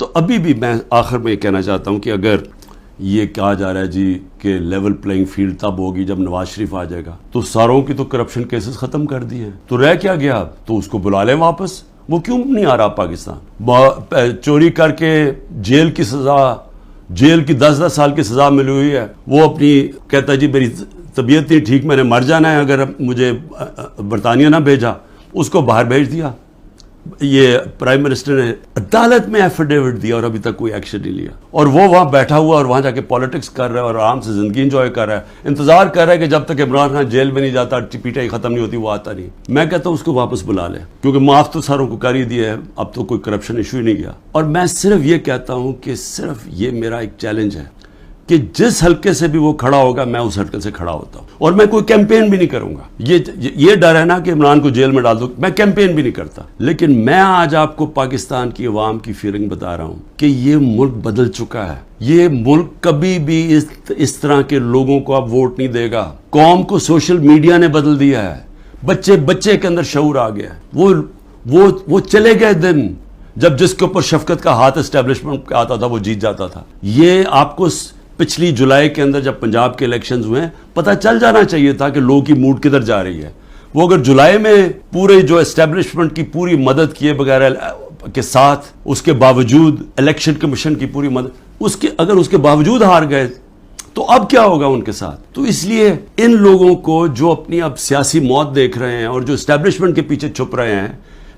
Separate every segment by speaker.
Speaker 1: تو ابھی بھی میں آخر میں یہ کہنا چاہتا ہوں کہ اگر یہ کہا جا رہا ہے جی کہ لیول پلینگ فیلڈ تب ہوگی جب نواز شریف آ جائے گا، تو ساروں کی تو کرپشن کیسز ختم کر دیے ہیں، تو رہ کیا گیا اب؟ تو اس کو بلا لیں واپس. وہ کیوں نہیں آ رہا پاکستان؟ چوری کر کے جیل کی سزا، جیل کی 10 سال کی سزا ملی ہوئی ہے، وہ اپنی کہتا ہے جی میری طبیعت نہیں ٹھیک، میں نے مر جانا ہے اگر مجھے برطانیہ نہ بھیجا، اس کو باہر بھیج دیا. یہ پرائم منسٹر نے عدالت میں ایفیڈیوٹ دیا اور ابھی تک کوئی ایکشن نہیں لیا، اور وہ وہاں بیٹھا ہوا اور وہاں جا کے پالیٹکس کر رہا ہے اور آرام سے زندگی انجوائے کر رہا ہے، انتظار کر رہا ہے کہ جب تک عمران خان جیل میں نہیں جاتا، پی ٹی آئی ختم نہیں ہوتی، وہ آتا نہیں. میں کہتا ہوں اس کو واپس بلا لیں، کیونکہ معاف تو ساروں کو کر ہی دیا ہے، اب تو کوئی کرپشن ایشو ہی نہیں گیا. اور میں صرف یہ کہتا ہوں کہ صرف یہ میرا ایک چیلنج ہے کہ جس حلقے سے بھی وہ کھڑا ہوگا میں اس حلقے سے کھڑا ہوتا ہوں، اور میں کوئی کیمپین بھی نہیں کروں گا. یہ ڈر ہے نا کہ عمران کو جیل میں ڈال دوں، میں کیمپین بھی نہیں کرتا. لیکن میں آج آپ کو پاکستان کی عوام کی فیلنگ بتا رہا ہوں کہ یہ ملک بدل چکا ہے. یہ ملک کبھی بھی اس طرح کے لوگوں کو اب ووٹ نہیں دے گا. قوم کو سوشل میڈیا نے بدل دیا ہے، بچے کے اندر شعور آ گیا ہے. وہ چلے گئے دن جب جس کے اوپر شفقت کا ہاتھ اسٹیبلشمنٹ کا آتا تھا وہ جیت جاتا تھا. یہ آپ کو پچھلی جولائی کے اندر جب پنجاب کے الیکشنز ہوئے پتہ چل جانا چاہیے تھا کہ لوگوں کی موڈ کدھر جا رہی ہے. وہ اگر جولائی میں پورے جو اسٹیبلشمنٹ کی پوری مدد کیے بغیر کے ساتھ، اس کے باوجود الیکشن کمیشن کی پوری مدد، اگر اس کے باوجود ہار گئے تو اب کیا ہوگا ان کے ساتھ؟ تو اس لیے ان لوگوں کو جو اپنی اب سیاسی موت دیکھ رہے ہیں اور جو اسٹیبلشمنٹ کے پیچھے چھپ رہے ہیں،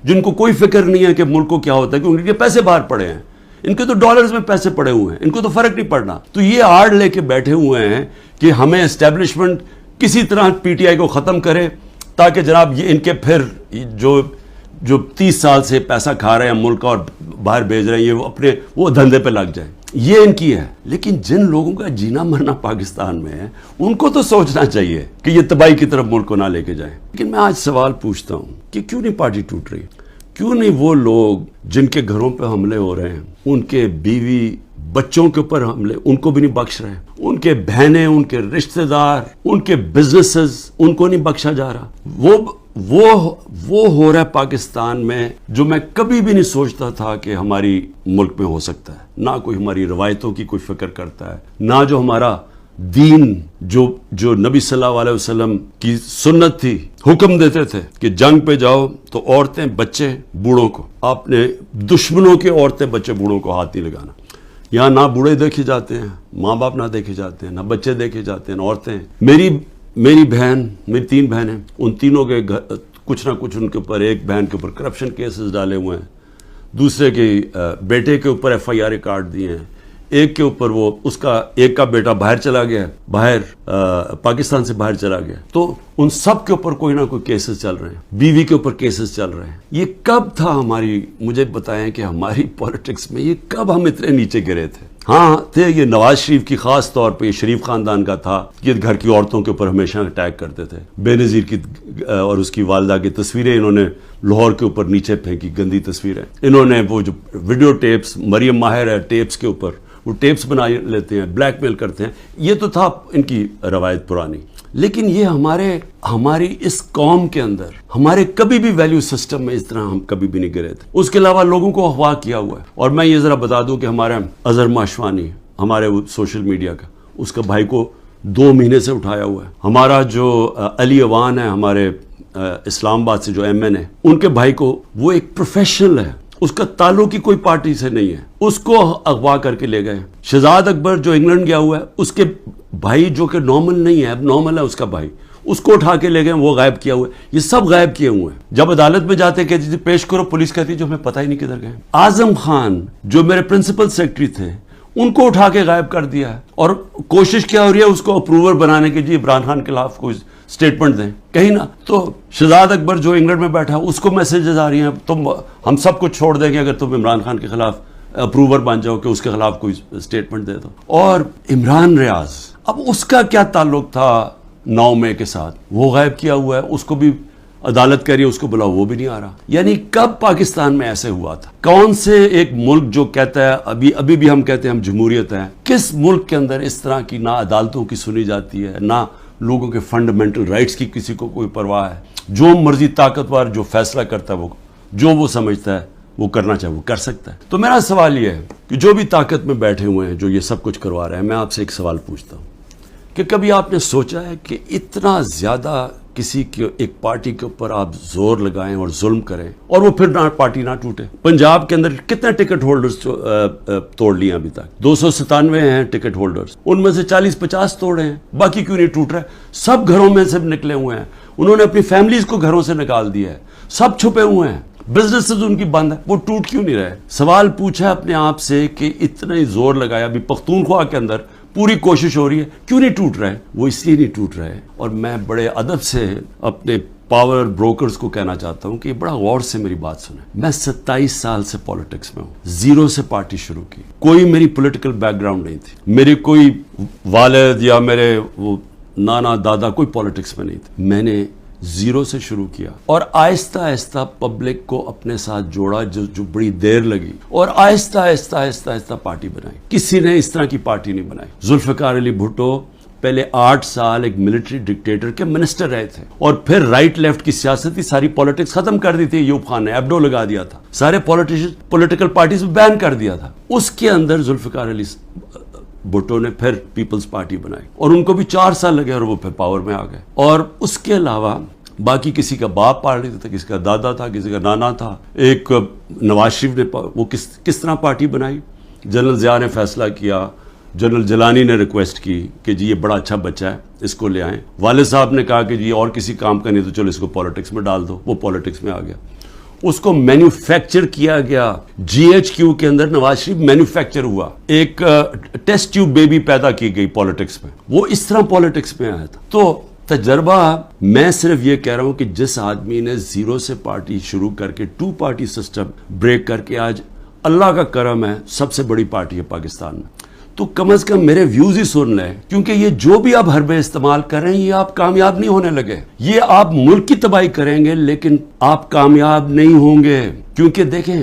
Speaker 1: جن کو کوئی فکر نہیں ہے کہ ملک کو کیا ہوتا ہے، کیونکہ ان کے پیسے باہر پڑے ہیں، ان کے تو ڈالرز میں پیسے پڑے ہوئے ہیں، ان کو تو فرق نہیں پڑنا. تو یہ آڑ لے کے بیٹھے ہوئے ہیں کہ ہمیں اسٹیبلشمنٹ کسی طرح پی ٹی آئی کو ختم کرے تاکہ جناب یہ ان کے پھر جو 30 سال سے پیسہ کھا رہے ہیں ملک کا اور باہر بھیج رہے ہیں، یہ وہ دھندے پہ لگ جائیں. یہ ان کی ہے. لیکن جن لوگوں کا جینا مرنا پاکستان میں ہے ان کو تو سوچنا چاہیے کہ یہ تباہی کی طرف ملک کو نہ لے کے جائیں. لیکن میں آج سوال پوچھتا ہوں کہ کیوں نہیں پارٹی ٹوٹ رہی؟ کیوں نہیں وہ لوگ جن کے گھروں پہ حملے ہو رہے ہیں، ان کے بیوی بچوں کے اوپر حملے، ان کو بھی نہیں بخش رہے، ان کے بہنیں، ان کے رشتہ دار، ان کے بزنسز، ان کو نہیں بخشا جا رہا؟ وہ ہو رہا ہے پاکستان میں جو میں کبھی بھی نہیں سوچتا تھا کہ ہماری ملک میں ہو سکتا ہے. نہ کوئی ہماری روایتوں کی کوئی فکر کرتا ہے، نہ جو ہمارا دین جو نبی صلی اللہ علیہ وسلم کی سنت تھی، حکم دیتے تھے کہ جنگ پہ جاؤ تو عورتیں بچے بوڑھوں کو، آپ نے دشمنوں کے عورتیں بچے بوڑھوں کو ہاتھ نہیں لگانا. یہاں نہ بوڑھے دیکھے جاتے ہیں، ماں باپ نہ دیکھے جاتے ہیں، نہ بچے دیکھے جاتے ہیں، نہ عورتیں. میری بہن، میری 3 بہنیں، ان تینوں کے کچھ نہ کچھ ان کے اوپر، ایک بہن کے اوپر کرپشن کیسز ڈالے ہوئے ہیں، دوسرے کے بیٹے کے اوپر FIR کاٹ دیے ہیں، ایک کے اوپر ایک کا بیٹا باہر چلا گیا، پاکستان سے باہر چلا گیا. تو ان سب کے اوپر کوئی نہ کوئی کیسز چل رہے ہیں، بیوی کے اوپر کیسز چل رہے ہیں. یہ کب تھا مجھے بتائیں کہ ہماری پولیٹکس میں یہ کب ہم اتنے نیچے گرے تھے؟ ہاں تھے، یہ نواز شریف کی خاص طور پہ، یہ شریف خاندان کا تھا کہ گھر کی عورتوں کے اوپر ہمیشہ اٹیک کرتے تھے. بے نظیر کی اور اس کی والدہ کی تصویریں انہوں نے لاہور کے اوپر نیچے پھینکی، گندی تصویریں. انہوں نے وہ جو ویڈیو ٹیپس، مریم ماہر ہے ٹیپس کے اوپر، وہ ٹیپس بنا لیتے ہیں، بلیک میل کرتے ہیں. یہ تو تھا ان کی روایت پرانی. لیکن یہ ہماری اس قوم کے اندر، ہمارے کبھی بھی ویلیو سسٹم میں اس طرح ہم کبھی بھی نہیں گرے تھے. اس کے علاوہ لوگوں کو اغوا کیا ہوا ہے. اور میں یہ ذرا بتا دوں کہ ہمارا اظہر ماشوانی، ہمارے سوشل میڈیا کا، اس کا بھائی کو 2 مہینے سے اٹھایا ہوا ہے. ہمارا جو علی اوان ہے، ہمارے اسلام آباد سے جو MN ہے، ان کے بھائی کو، وہ ایک پروفیشنل ہے، اس کا تعلق ہی کوئی پارٹی سے نہیں ہے، اس کو اغوا کر کے لے گئے. شہزاد اکبر جو انگلینڈ گیا ہوا ہے، اس کے بھائی جو کہ نارمل نہیں ہے، اب نارمل ہے اس کا بھائی، اس کو اٹھا کے لے گئے، وہ غائب کیا ہوا ہے. یہ سب غائب کیے ہوئے ہیں. جب عدالت میں جاتے کہتے تھے پیش کرو، پولیس کہتی جو ہمیں پتہ ہی نہیں کدھر گئے. اعظم خان جو میرے پرنسپل سیکرٹری تھے، ان کو اٹھا کے غائب کر دیا ہے. اور کوشش کیا ہو رہی ہے اس کو اپروور بنانے کی، جی عمران خان کے خلاف کوئی سٹیٹمنٹ دیں کہیں نہ. تو شہزاد اکبر جو انگلینڈ میں بیٹھا، اس کو میسیجز آ رہی ہیں ہم سب کچھ چھوڑ دیں گے اگر تم عمران خان کے خلاف اپروور بن جاؤ کہ اس کے خلاف کوئی سٹیٹمنٹ دے دو. اور عمران ریاض، اب اس کا کیا تعلق تھا 9 مئی کے ساتھ؟ وہ غائب کیا ہوا ہے. اس کو بھی عدالت کہہ رہی ہے اس کو بلاؤ، وہ بھی نہیں آ رہا. یعنی کب پاکستان میں ایسے ہوا تھا؟ کون سے ایک ملک جو کہتا ہے ابھی بھی ہم کہتے ہیں ہم جمہوریت ہیں، کس ملک کے اندر اس طرح کی نہ عدالتوں کی سنی جاتی ہے، نہ لوگوں کے فنڈامنٹل رائٹس کی کسی کو کوئی پرواہ ہے؟ جو مرضی طاقتور جو فیصلہ کرتا ہے، وہ جو وہ سمجھتا ہے وہ کرنا چاہے وہ کر سکتا ہے. تو میرا سوال یہ ہے کہ جو بھی طاقت میں بیٹھے ہوئے ہیں جو یہ سب کچھ کروا رہے ہیں، میں آپ سے ایک سوال پوچھتا ہوں کہ کبھی آپ نے سوچا ہے کہ اتنا زیادہ کسی کے ایک پارٹی کے اوپر آپ زور لگائیں اور ظلم کریں اور وہ پھر پارٹی نہ ٹوٹے؟ پنجاب کے اندر کتنے ٹکٹ ہولڈرز توڑ لیے ابھی تک؟ 297 ہیں ٹکٹ ہولڈرز، ان میں سے 40-50 توڑے ہیں، باقی کیوں نہیں ٹوٹ رہے؟ سب گھروں میں سے نکلے ہوئے ہیں، انہوں نے اپنی فیملیز کو گھروں سے نکال دیا ہے، سب چھپے ہوئے ہیں، بزنسز ان کی بند ہے، وہ ٹوٹ کیوں نہیں رہے؟ سوال پوچھا اپنے آپ سے کہ اتنا زور لگایا، ابھی پختونخوا کے اندر پوری کوشش ہو رہی ہے، کیوں نہیں ٹوٹ رہے؟ وہ اس لیے نہیں ٹوٹ رہے۔ اور میں بڑے ادب سے اپنے پاور بروکرز کو کہنا چاہتا ہوں کہ بڑا غور سے میری بات سنیں۔ میں 27 سال سے پالیٹکس میں ہوں، زیرو سے پارٹی شروع کی، کوئی میری پولیٹیکل بیک گراؤنڈ نہیں تھی، میری کوئی والد یا میرے وہ نانا دادا کوئی پالیٹکس میں نہیں تھے، میں نے زیرو سے شروع کیا اور آہستہ آہستہ پبلک کو اپنے ساتھ جوڑا، جو بڑی دیر لگی، اور آہستہ آہستہ آہستہ آہستہ پارٹی بنائی۔ کسی نے اس طرح کی پارٹی نہیں بنائی۔ ذوالفقار علی بھٹو پہلے 8 سال ایک ملٹری ڈکٹیٹر کے منسٹر رہے تھے، اور پھر رائٹ لیفٹ کی سیاست تھی، ساری پالیٹکس ختم کر دی تھی، ایوب خان نے ایبڈو لگا دیا تھا، سارے پولیٹیکل پارٹیز بین کر دیا تھا۔ اس کے اندر ذوالفقار علی بھٹو نے پھر پیپلز پارٹی بنائی، اور ان کو بھی 4 سال لگے اور وہ پھر پاور میں آ گئے۔ اور اس کے علاوہ باقی کسی کا باپ پارٹی تھا، کسی کا دادا تھا، کسی کا نانا تھا۔ ایک نواز شریف نے وہ کس طرح پارٹی بنائی؟ جنرل ضیاء نے فیصلہ کیا، جنرل جیلانی نے ریکویسٹ کی کہ جی یہ بڑا اچھا بچہ ہے، اس کو لے آئیں۔ والد صاحب نے کہا کہ جی اور کسی کام کا نہیں تو چلو اس کو پالیٹکس میں ڈال دو، وہ پالیٹکس میں آ گیا۔ اس کو مینوفیکچر کیا گیا، جی ایچ کیو کے اندر نواز شریف مینوفیکچر ہوا، ایک ٹیسٹ ٹیوب بیبی پیدا کی گئی پالیٹکس میں، وہ اس طرح پالیٹکس میں آیا تھا۔ تو تجربہ، میں صرف یہ کہہ رہا ہوں کہ جس آدمی نے زیرو سے پارٹی شروع کر کے 2 پارٹی سسٹم بریک کر کے آج اللہ کا کرم ہے سب سے بڑی پارٹی ہے پاکستان میں، تو کم از کم میرے ویوز ہی سن لیں، کیونکہ یہ جو بھی آپ حربے استعمال کر رہے ہیں یہ آپ کامیاب نہیں ہونے لگے، یہ آپ ملک کی تباہی کریں گے لیکن آپ کامیاب نہیں ہوں گے۔ کیونکہ دیکھیں،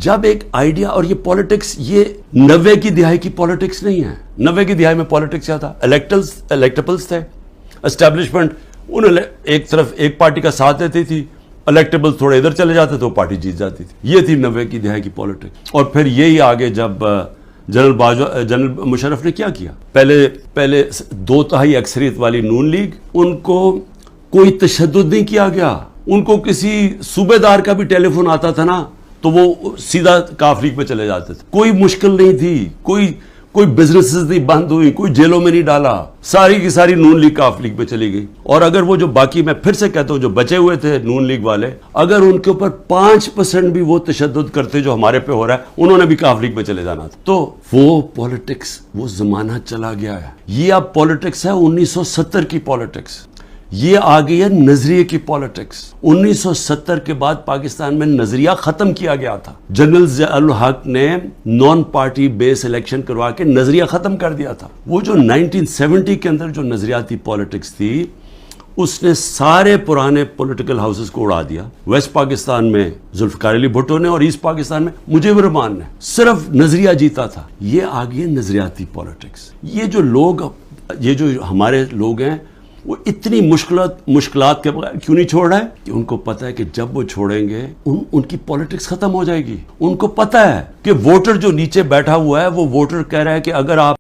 Speaker 1: جب ایک آئیڈیا، اور یہ پالیٹکس یہ 90 کی دہائی کی پالیٹکس نہیں ہے۔ 90 کی دہائی میں پالیٹکس کیا تھا؟ الیکٹیبلز تھے، اسٹیبلشمنٹ انہوں ایک طرف ایک پارٹی کا ساتھ دیتی تھی، الیکٹیبل تھوڑے ادھر چلے جاتے تو پارٹی جیت جاتی تھی۔ یہ تھی 90 کی دہائی کی پالیٹکس۔ اور پھر یہی آگے جب جنرل مشرف نے کیا کیا، پہلے 2/3 اکثریت والی نون لیگ، ان کو کوئی تشدد نہیں کیا گیا، ان کو کسی صوبے دار کا بھی ٹیلی فون آتا تھا نا تو وہ سیدھا کاف لیگ پہ چلے جاتے تھے، کوئی مشکل نہیں تھی، کوئی بزنسز نہیں بند ہوئی، کوئی جیلوں میں نہیں ڈالا، ساری کی ساری نون لیگ کاف لیگ پہ چلی گئی۔ اور اگر وہ جو باقی، میں پھر سے کہتا ہوں، جو بچے ہوئے تھے نون لیگ والے، اگر ان کے اوپر 5% بھی وہ تشدد کرتے جو ہمارے پہ ہو رہا ہے، انہوں نے بھی کاف لیگ پہ چلے جانا تھا۔ تو وہ پالیٹکس، وہ زمانہ چلا گیا ہے۔ یہ اب پالیٹکس ہے 1970 کی پالیٹکس، یہ آ گئی ہے نظریے کی پالیٹکس۔ 1970 کے بعد پاکستان میں نظریہ ختم کیا گیا تھا، جنرل ضیاء الحق نے نان پارٹی بیس الیکشن کروا کے نظریہ ختم کر دیا تھا۔ وہ جو 1970 کے اندر جو نظریاتی پالیٹکس تھی، اس نے سارے پرانے پولیٹیکل ہاؤسز کو اڑا دیا۔ ویسٹ پاکستان میں ذوالفقار علی بھٹو نے، اور ایسٹ پاکستان میں مجیب الرحمان نے، صرف نظریہ جیتا تھا۔ یہ آ گئی ہے نظریاتی پالیٹکس۔ یہ جو ہمارے لوگ ہیں، وہ اتنی مشکلات کے بغیر کیوں نہیں چھوڑ رہے؟ کہ ان کو پتہ ہے کہ جب وہ چھوڑیں گے ان کی پالیٹکس ختم ہو جائے گی۔ ان کو پتہ ہے کہ ووٹر جو نیچے بیٹھا ہوا ہے، وہ ووٹر کہہ رہا ہے کہ اگر آپ